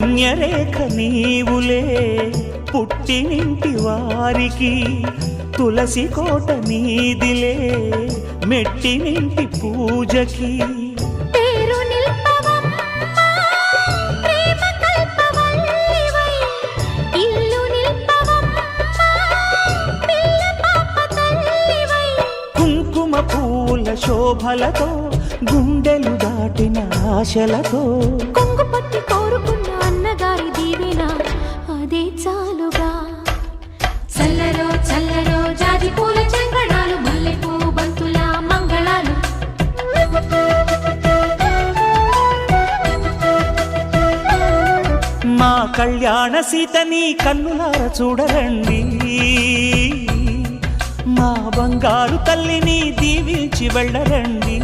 పుణ్యరేఖ నీవులే పుట్టినింటి వారికి, తులసి కోట నీదిలే మెట్టినింటి పూజకి. కుంకుమ పూల శోభలతో గుండెలు దాటిన ఆశలతో కొంగు పట్టి కోరుకున్న అన్నగారి దీవెన అదే చాలుగా. చల్లరో చల్లరో జాజి పూల చంగడాలు, మల్లెపూ బంతుల మంగళాలు. మా కళ్యాణ సీతని కన్నులార చూడరండి, మా బంగారు తల్లిని దీవించి వెళ్ళరండి.